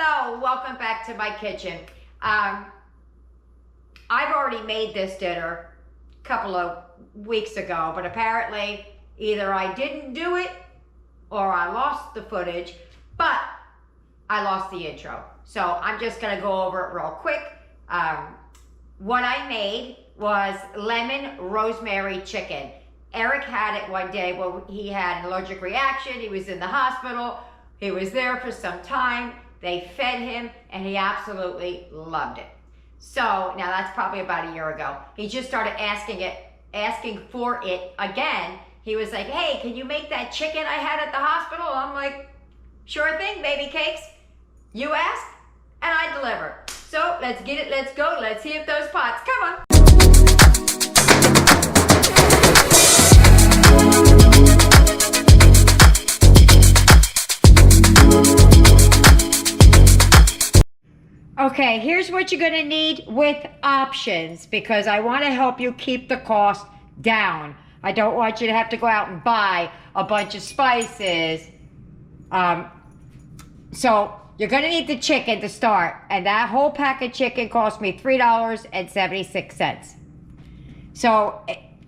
Hello, welcome back to my kitchen. I've already made this dinner a couple of weeks ago, but apparently either I didn't do it or I lost the footage, but I lost the intro. So I'm just gonna go over it real quick. What I made was lemon rosemary chicken. Eric had it one day when he had an allergic reaction. He was in the hospital. He was there for some time. They fed him and he absolutely loved it. So now that's probably about a year ago. He just started asking for it again. He was like, hey, can you make that chicken I had at the hospital? I'm like, sure thing, baby cakes. You asked and I deliver. So let's get it, let's go. Let's heat up those pots, come on. Okay, here's what you're gonna need with options because I wanna help you keep the cost down. I don't want you to have to go out and buy a bunch of spices. So you're gonna need the chicken to start, and that whole pack of chicken cost me $3.76. So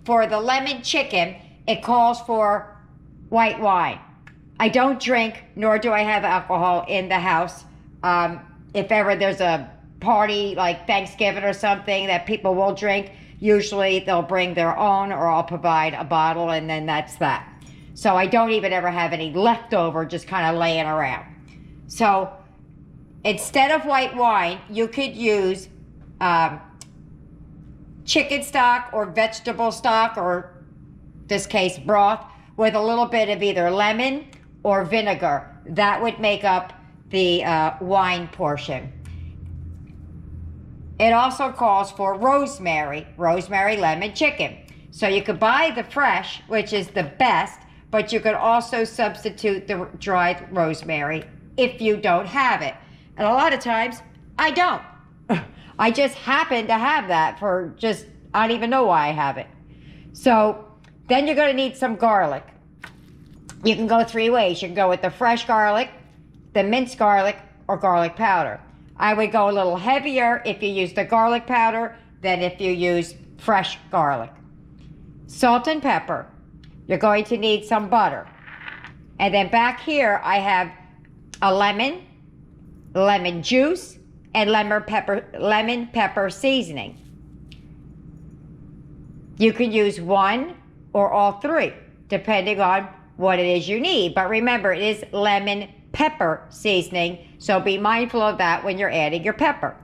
for the lemon chicken, it calls for white wine. I don't drink, nor do I have alcohol in the house. If ever there's a party like Thanksgiving or something that people will drink, usually they'll bring their own or I'll provide a bottle and then that's that. So I don't even ever have any leftover just kind of laying around. So instead of white wine, you could use chicken stock or vegetable stock, or in this case broth, with a little bit of either lemon or vinegar. That would make up the wine portion. It also calls for rosemary lemon chicken. So you could buy the fresh, which is the best, but you could also substitute the dried rosemary if you don't have it. And a lot of times, I don't. I just happen to have that for just, I don't even know why I have it. So then you're gonna need some garlic. You can go three ways. You can go with the fresh garlic, the minced garlic, or garlic powder. I would go a little heavier if you use the garlic powder than if you use fresh garlic. Salt and pepper. You're going to need some butter. And then back here I have a lemon juice, and lemon pepper seasoning. You can use one or all three, depending on what it is you need. But remember, it is lemon pepper seasoning, so be mindful of that when you're adding your pepper.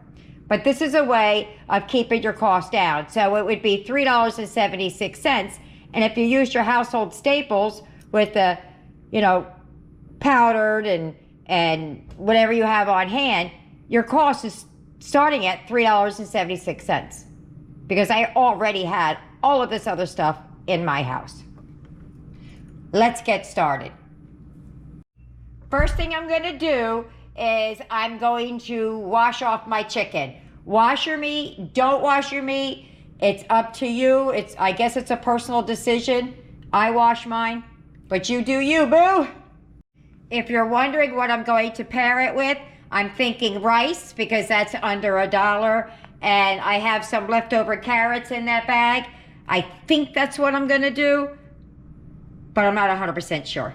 But this is a way of keeping your cost down. So it would be $3.76, and if you used your household staples with the, powdered and whatever you have on hand, your cost is starting at $3.76 because I already had all of this other stuff in my house. Let's get started. First thing I'm going to do is I'm going to wash off my chicken. Wash your meat, don't wash your meat. It's up to you. I guess it's a personal decision. I wash mine, but you do you, boo. If you're wondering what I'm going to pair it with, I'm thinking rice because that's under $1, and I have some leftover carrots in that bag. I think that's what I'm going to do, but I'm not 100% sure.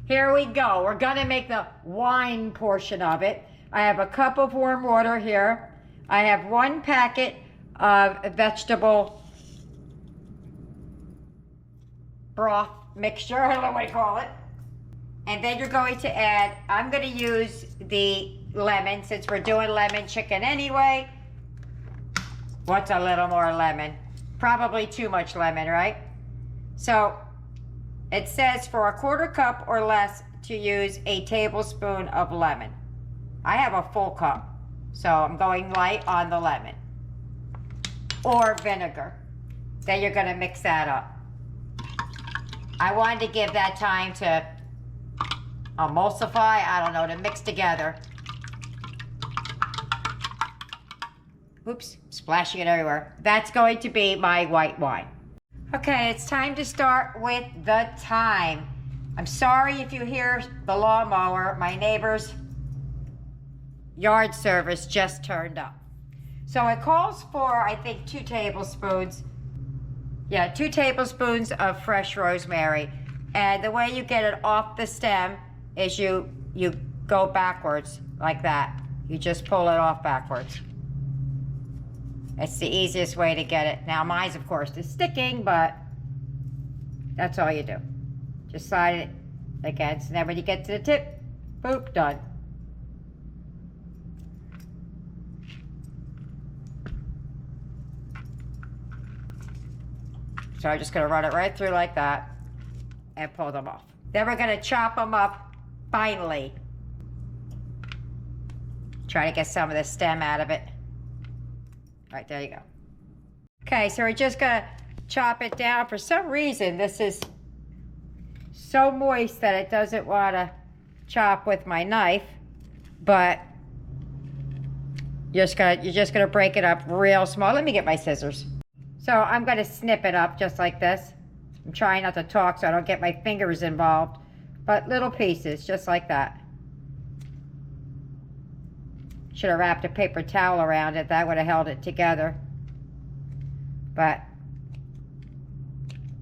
Here we go. We're gonna make the wine portion of it. I have a cup of warm water here. I have 1 packet of vegetable broth mixture. I don't know what you call it. And then you're going to add, I'm gonna use the lemon since we're doing lemon chicken anyway. What's a little more lemon? Probably too much lemon, right? So it says for a 1/4 cup or less to use a tablespoon of lemon. I have a full cup, so I'm going light on the lemon. Or vinegar. Then you're gonna mix that up. I wanted to give that time to emulsify, I don't know, to mix together. Oops, splashing it everywhere. That's going to be my white wine. Okay, it's time to start with the thyme. I'm sorry if you hear the lawnmower. My neighbors yard service just turned up. So it calls for, I think, 2 tablespoons. Yeah, 2 tablespoons of fresh rosemary. And the way you get it off the stem is you go backwards like that. You just pull it off backwards. It's the easiest way to get it. Now mine's of course is sticking, but that's all you do. Just slide it against, and then when you get to the tip, boop, done. So I'm just gonna run it right through like that and pull them off. Then we're gonna chop them up finely. Try to get some of the stem out of it. Right, there you go. Okay, so we're just gonna chop it down. For some reason, this is so moist that it doesn't wanna chop with my knife, but you're just gonna break it up real small. Let me get my scissors. So I'm gonna snip it up just like this. I'm trying not to talk so I don't get my fingers involved, but little pieces, just like that. Should have wrapped a paper towel around it. That would have held it together. But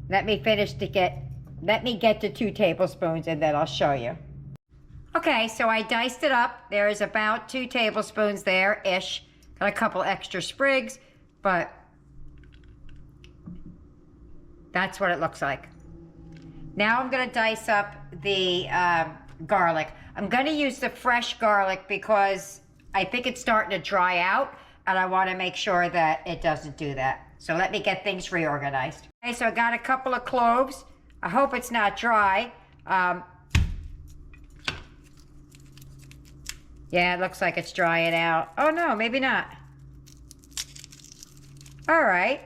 let me get to 2 tablespoons and then I'll show you. Okay, so I diced it up. There is about 2 tablespoons there-ish. Got a couple extra sprigs, but that's what it looks like. Now I'm gonna dice up the garlic. I'm gonna use the fresh garlic because I think it's starting to dry out and I wanna make sure that it doesn't do that. So let me get things reorganized. Okay, so I got a couple of cloves. I hope it's not dry. Yeah, it looks like it's drying out. Oh no, maybe not. All right.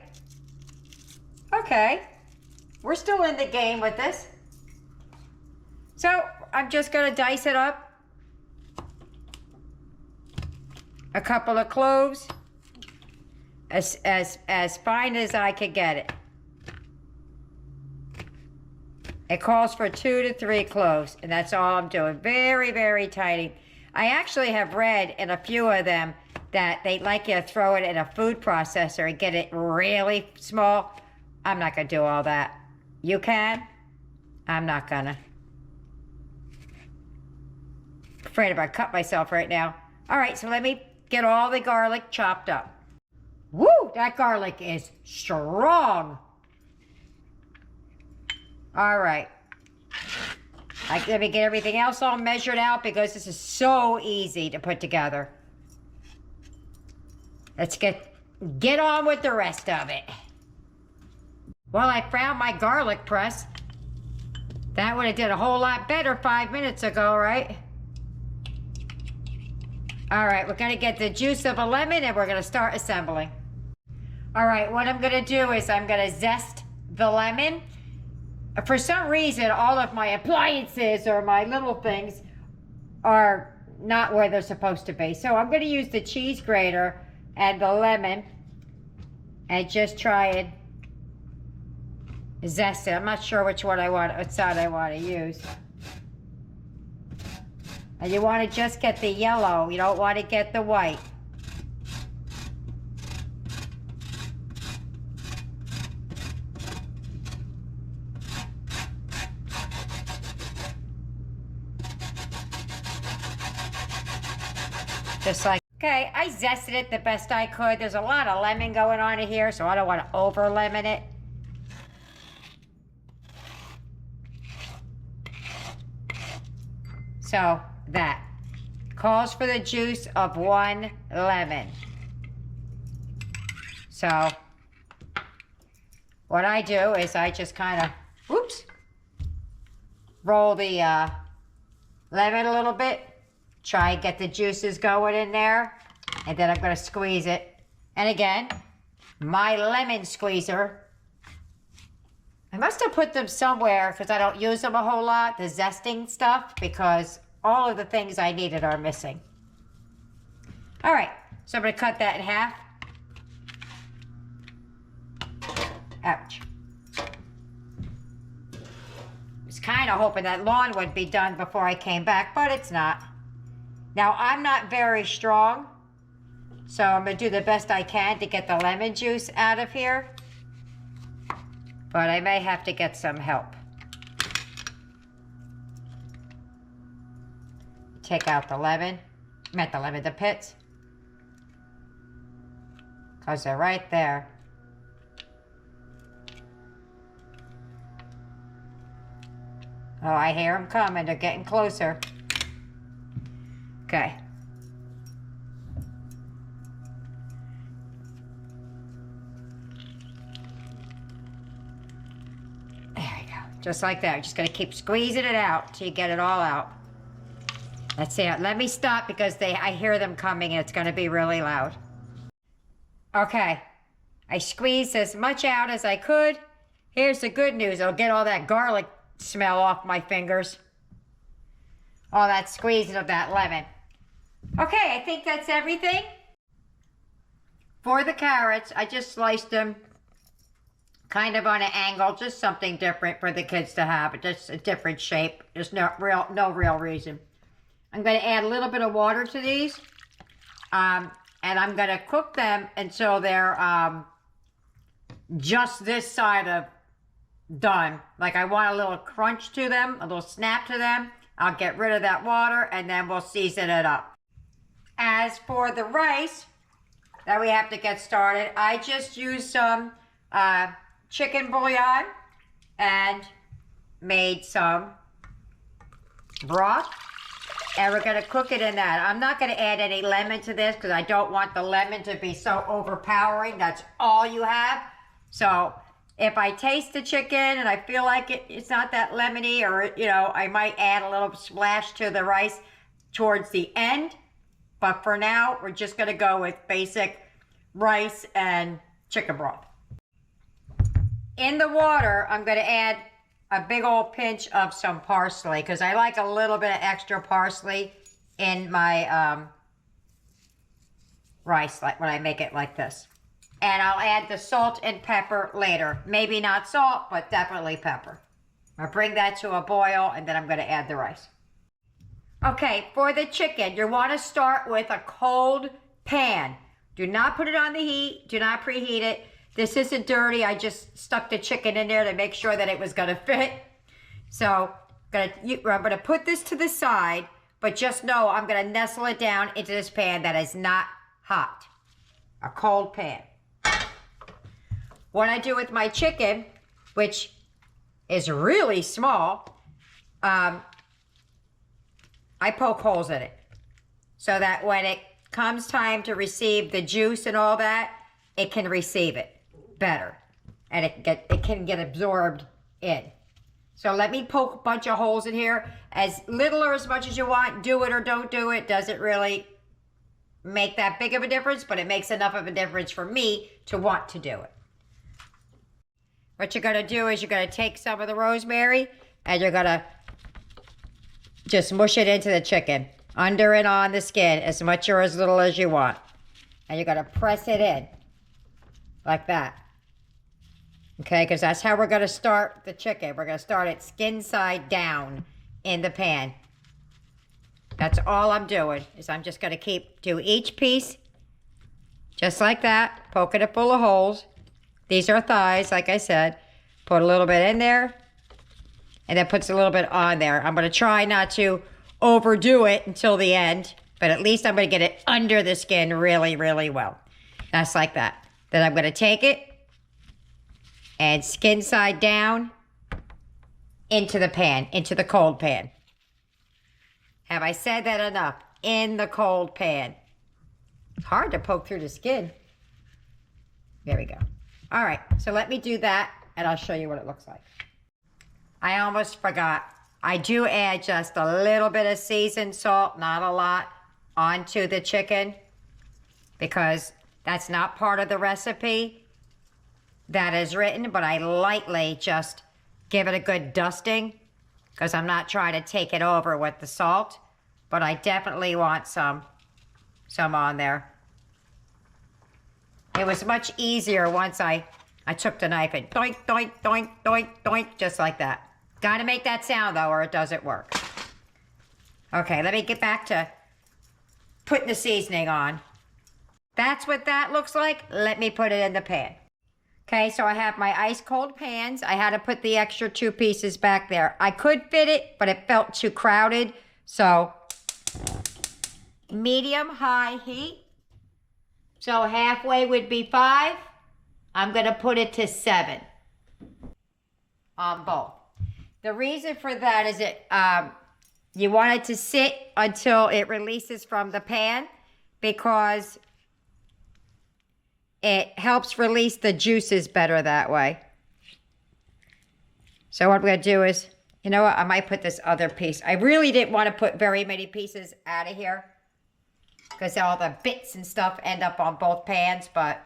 Okay. We're still in the game with this. So I'm just gonna dice it up. A couple of cloves, as fine as I could get it. It calls for 2 to 3 cloves, and that's all I'm doing. Very, very tiny. I actually have read in a few of them that they like you to throw it in a food processor and get it really small. I'm not gonna do all that. You can? I'm not gonna. Afraid if I cut myself right now. All right, so let me get all the garlic chopped up. Woo, that garlic is strong. All right. Let me get everything else all measured out because this is so easy to put together. Let's get on with the rest of it. Well, I found my garlic press. That would have did a whole lot better 5 minutes ago, right? All right, we're gonna get the juice of a lemon and we're gonna start assembling. All right, what I'm gonna do is I'm gonna zest the lemon. For some reason, all of my appliances or my little things are not where they're supposed to be. So I'm gonna use the cheese grater and the lemon and just try and zest it. I'm not sure what side I want to use. And you want to just get the yellow. You don't want to get the white. Just like, okay, I zested it the best I could. There's a lot of lemon going on in here, so I don't want to over lemon it. So that calls for the juice of 1 lemon. So what I do is I just kind of, whoops, roll the lemon a little bit, try and get the juices going in there, and then I'm going to squeeze it. And again, my lemon squeezer, I must have put them somewhere because I don't use them a whole lot, the zesting stuff, because all of the things I needed are missing. All right, so I'm gonna cut that in half. Ouch. I was kind of hoping that lawn would be done before I came back, but it's not. Now, I'm not very strong, so I'm going to do the best I can to get the lemon juice out of here. But I may have to get some help. Take out the lemon. The pits. Because they're right there. Oh, I hear them coming. They're getting closer. Okay. There we go. Just like that. Just going to keep squeezing it out till you get it all out. That's it. Let me stop because I hear them coming and it's going to be really loud. Okay. I squeezed as much out as I could. Here's the good news. I'll get all that garlic smell off my fingers. All that squeezing of that lemon. Okay, I think that's everything. For the carrots, I just sliced them kind of on an angle, just something different for the kids to have, just a different shape. There's no real reason. I'm going to add a little bit of water to these, and I'm going to cook them until they're just this side of done. Like I want a little crunch to them, a little snap to them. I'll get rid of that water, and then we'll season it up. As for the rice that we have to get started, I just used some chicken bouillon and made some broth. And we're going to cook it in that. I'm not going to add any lemon to this because I don't want the lemon to be so overpowering. That's all you have. So if I taste the chicken and I feel like it's not that lemony, or, you know, I might add a little splash to the rice towards the end. But for now, we're just going to go with basic rice and chicken broth. In the water, I'm going to add a big old pinch of some parsley because I like a little bit of extra parsley in my rice, like when I make it like this. And I'll add the salt and pepper later. Maybe not salt, but definitely pepper. I'll bring that to a boil, and then I'm going to add the rice. Okay, for the chicken, you want to start with a cold pan. Do not put it on the heat. Do not preheat it. This isn't dirty. I just stuck the chicken in there to make sure that it was going to fit. So I'm going to put this to the side, but just know I'm going to nestle it down into this pan that is not hot. A cold pan. What I do with my chicken, which is really small, I poke holes in it so that when it comes time to receive the juice and all that, it can receive it better, and it can get absorbed in. So let me poke a bunch of holes in here, as little or as much as you want. Do it or don't do it. Doesn't really make that big of a difference, but it makes enough of a difference for me to want to do it. What you're going to do is you're going to take some of the rosemary and you're going to just mush it into the chicken, under and on the skin, as much or as little as you want. And you're going to press it in like that. Okay, because that's how we're going to start the chicken. We're going to start it skin side down in the pan. That's all I'm doing, is I'm just going to do each piece just like that, poking it full of holes. These are thighs, like I said. Put a little bit in there, and then puts a little bit on there. I'm going to try not to overdo it until the end, but at least I'm going to get it under the skin really, really well. That's like that. Then I'm going to take it and skin side down into the pan, into the cold pan. Have I said that enough? In the cold pan. It's hard to poke through the skin. There we go. All right, so let me do that, and I'll show you what it looks like. I almost forgot. I do add just a little bit of seasoned salt, not a lot, onto the chicken, because that's not part of the recipe that is written, but I lightly just give it a good dusting, because I'm not trying to take it over with the salt, but I definitely want some on there. It was much easier once I took the knife and doink, doink, doink, doink, doink, just like that. Got to make that sound, though, or it doesn't work. Okay, let me get back to putting the seasoning on. That's what that looks like. Let me put it in the pan. Okay, so I have my ice cold pans. I had to put the extra 2 pieces back there. I could fit it, but it felt too crowded. So medium high heat. So halfway would be 5. I'm gonna put it to 7 on both. The reason for that is you want it to sit until it releases from the pan, because it helps release the juices better that way. So what I'm going to do is, you know what, I might put this other piece. I really didn't want to put very many pieces out of here, because all the bits and stuff end up on both pans, but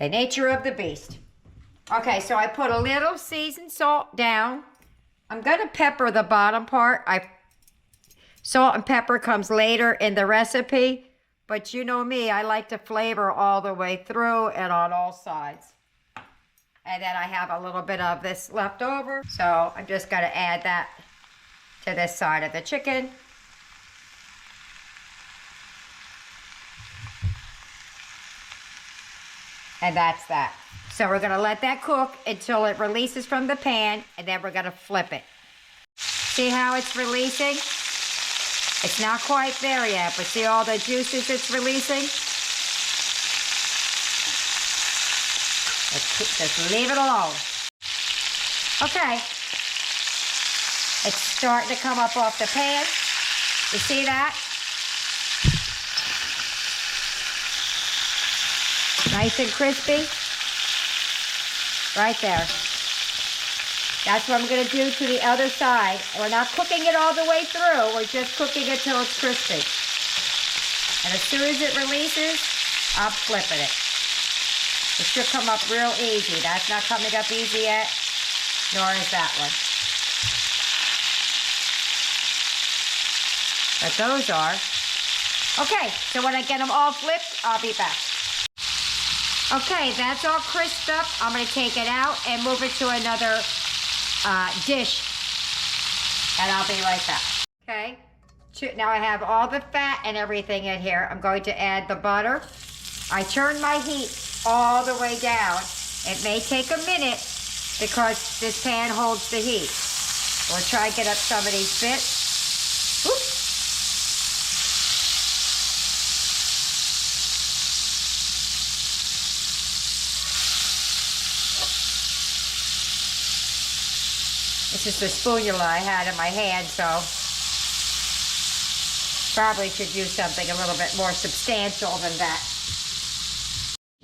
the nature of the beast. Okay, so I put a little seasoned salt down. I'm going to pepper the bottom part. Salt and pepper comes later in the recipe, but you know me, I like to flavor all the way through and on all sides. And then I have a little bit of this left over, so I'm just going to add that to this side of the chicken. And that's that. So we're going to let that cook until it releases from the pan, and then we're going to flip it. See how it's releasing? It's not quite there yet, but see all the juices it's releasing? Just leave it alone. Okay. It's starting to come up off the pan. You see that? Nice and crispy. Right there. That's what I'm going to do to the other side. We're not cooking it all the way through. We're just cooking it till it's crispy. And as soon as it releases, I'm flipping it. It should come up real easy. That's not coming up easy yet, nor is that one. But those are. Okay, so when I get them all flipped, I'll be back. Okay, that's all crisped up. I'm going to take it out and move it to another dish, and I'll be right back. Okay, now I have all the fat and everything in here. I'm going to add the butter. I turned my heat all the way down. It may take a minute because this pan holds the heat. We'll try and get up some of these bits. Oops. This is the spatula I had in my hand, so probably should use something a little bit more substantial than that.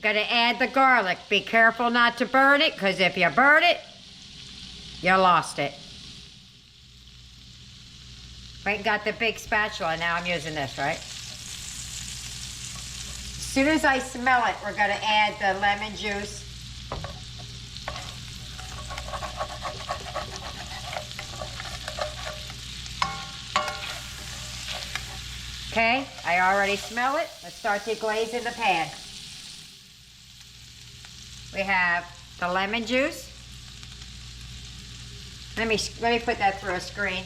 Gonna add the garlic. Be careful not to burn it, because if you burn it, you lost it. Right, got the big spatula, now I'm using this, right? As soon as I smell it, we're gonna add the lemon juice. Okay, I already smell it. Let's start deglazing the pan. We have the lemon juice. Let me put that through a screen.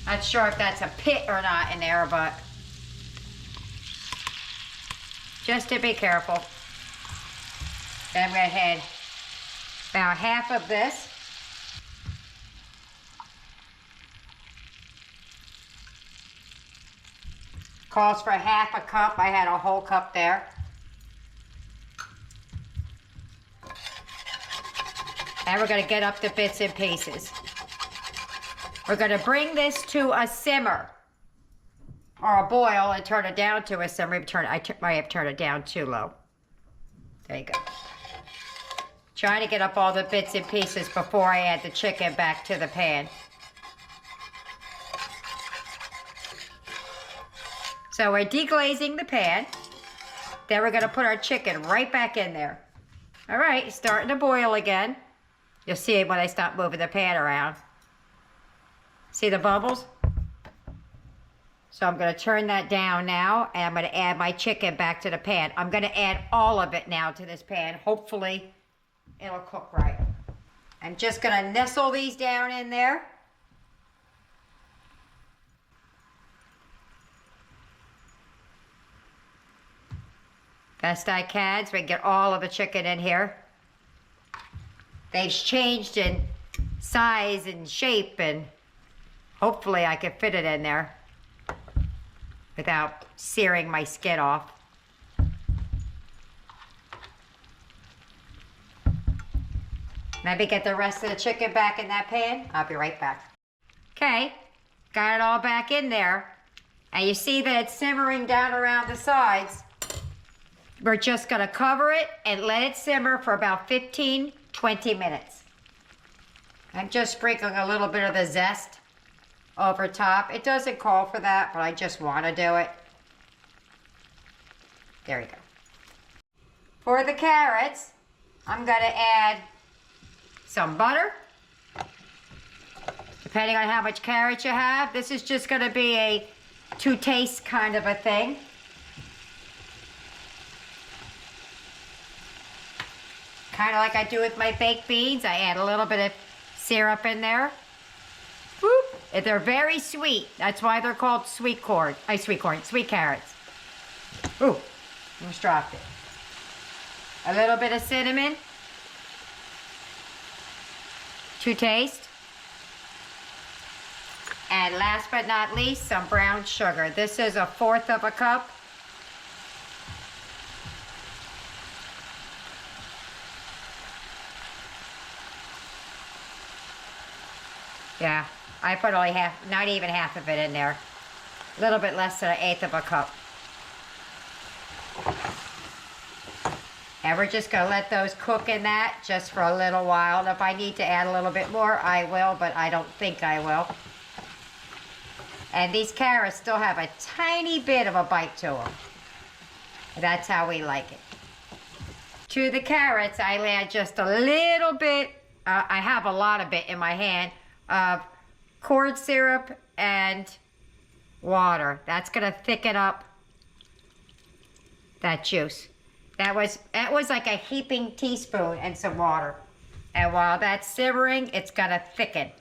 Not sure if that's a pit or not in there, but just to be careful. Then I'm going to add about half of this. Calls for half a cup. I had a whole cup there. And we're going to get up the bits and pieces. We're going to bring this to a simmer or a boil and turn it down to a simmer. I might have turned it down too low. There you go. Trying to get up all the bits and pieces before I add the chicken back to the pan. So we're deglazing the pan. Then we're going to put our chicken right back in there. All right, it's starting to boil again. You'll see it when I stop moving the pan around. See the bubbles? So I'm going to turn that down now, and I'm going to add my chicken back to the pan. I'm going to add all of it now to this pan. Hopefully, it'll cook right. I'm just going to nestle these down in there. best I can so we can get all of the chicken in here. They've changed in size and shape, and hopefully I can fit it in there without searing my skin off. Maybe get the rest of the chicken back in that pan. I'll be right back. Okay, got it all back in there. And you see that it's simmering down around the sides. We're just gonna cover it and let it simmer for about 15, 20 minutes. I'm just sprinkling a little bit of the zest over top. It doesn't call for that, but I just wanna do it. There we go. For the carrots, I'm gonna add some butter. Depending on how much carrot you have, this is just gonna be a to taste kind of a thing. Kind of like I do with my baked beans. I add a little bit of syrup in there. Whoop. They're very sweet. That's why they're called sweet carrots. Ooh, almost dropped it. A little bit of cinnamon to taste. And last but not least, some brown sugar. This is 1/4 of a cup. Yeah, I put only half, not even half of it in there. A little bit less than 1/8 of a cup. And we're just gonna let those cook in that just for a little while. And if I need to add a little bit more, I will, but I don't think I will. And these carrots still have a tiny bit of a bite to them. That's how we like it. To the carrots, I add just a little bit, I have a lot of it in my hand, of corn syrup and water. That's gonna thicken up that juice. That was like a heaping teaspoon and some water. And while that's simmering, it's gonna thicken.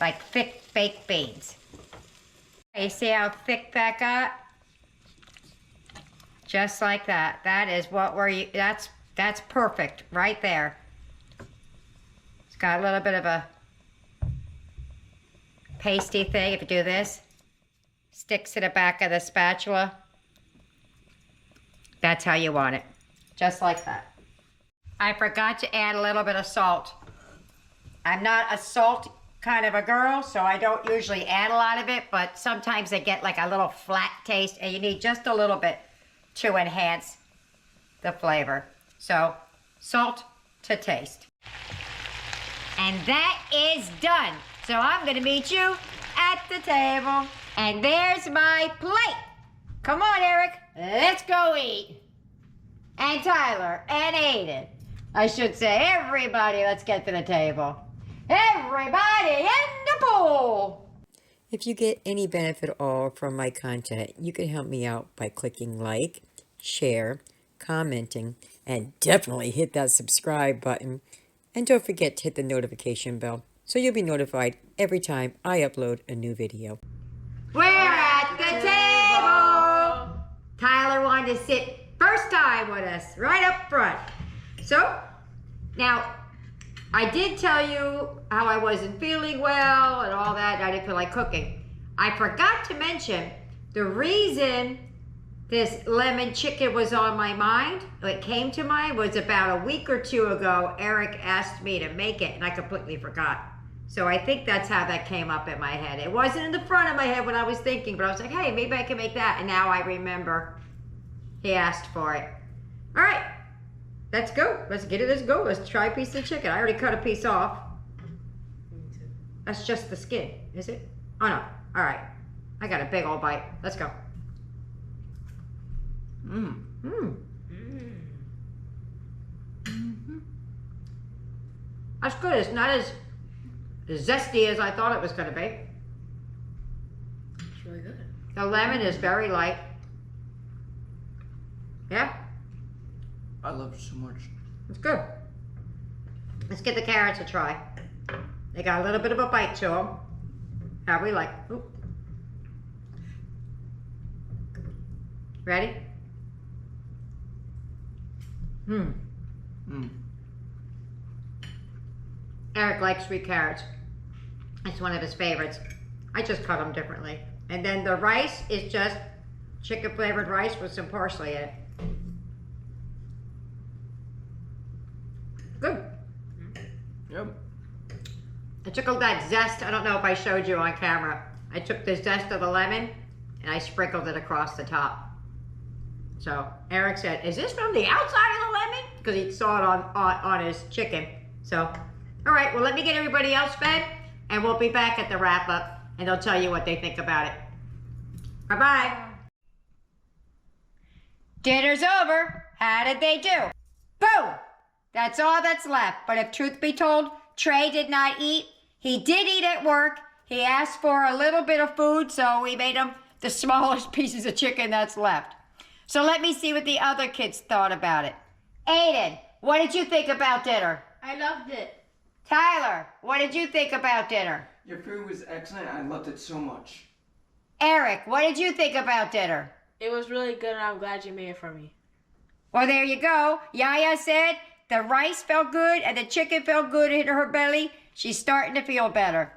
Like thick baked beans. You see how thick that got? Just like that. That is what that's perfect right there. It's got a little bit of a pasty thing. If you do this, sticks to the back of the spatula. That's how you want it. Just like that. I forgot to add a little bit of salt. I'm not a salt kind of a girl, so I don't usually add a lot of it, but sometimes they get like a little flat taste, and you need just a little bit to enhance the flavor. So, salt to taste. And that is done. So I'm gonna meet you at the table. And there's my plate. Come on, Eric, let's go eat. And Tyler, and Aiden. I should say everybody, let's get to the table. Everybody in the pool! If you get any benefit at all from my content, you can help me out by clicking like, share, commenting, and definitely hit that subscribe button. And don't forget to hit the notification bell so you'll be notified every time I upload a new video. We're at the table! Tyler wanted to sit first time with us, right up front. So, now, I did tell you how I wasn't feeling well and all that. I didn't feel like cooking. I forgot to mention the reason this lemon chicken was on my mind, it came to mind, was about a week or two ago, Eric asked me to make it and I completely forgot. So I think that's how that came up in my head. It wasn't in the front of my head when I was thinking, but I was like, hey, maybe I can make that. And now I remember he asked for it. All right. Let's go. Let's get it. Let's go. Let's try a piece of chicken. I already cut a piece off. That's just the skin, is it? Oh, no. All right. I got a big old bite. Let's go. Mmm. Mmm. Mm-hmm. That's good. It's not as zesty as I thought it was going to be. It's really good. The lemon is very light. Yeah? I love it so much. It's good. Let's get the carrots a try. They got a little bit of a bite to them. How we like. Oop. Ready? Hmm. Mm. Eric likes sweet carrots. It's one of his favorites. I just cut them differently. And then the rice is just chicken flavored rice with some parsley in it. Good. Yep. I took all that zest. I don't know if I showed you on camera. I took the zest of the lemon and I sprinkled it across the top. So Eric said, "Is this from the outside of the lemon?" Because he saw it on his chicken. So, all right, well, let me get everybody else fed and we'll be back at the wrap up and they'll tell you what they think about it. Bye-bye. Dinner's over. How did they do? Boom! That's all that's left. But if truth be told, Trey did not eat. He did eat at work. He asked for a little bit of food, so we made him the smallest pieces of chicken that's left. So let me see what the other kids thought about it. Aiden, what did you think about dinner? I loved it. Tyler, what did you think about dinner? Your food was excellent. I loved it so much. Eric, what did you think about dinner? It was really good, and I'm glad you made it for me. Well, there you go. Yaya said the rice felt good and the chicken felt good in her belly. She's starting to feel better.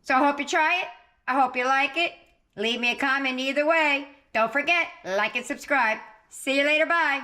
So I hope you try it. I hope you like it. Leave me a comment either way. Don't forget, like and subscribe. See you later. Bye.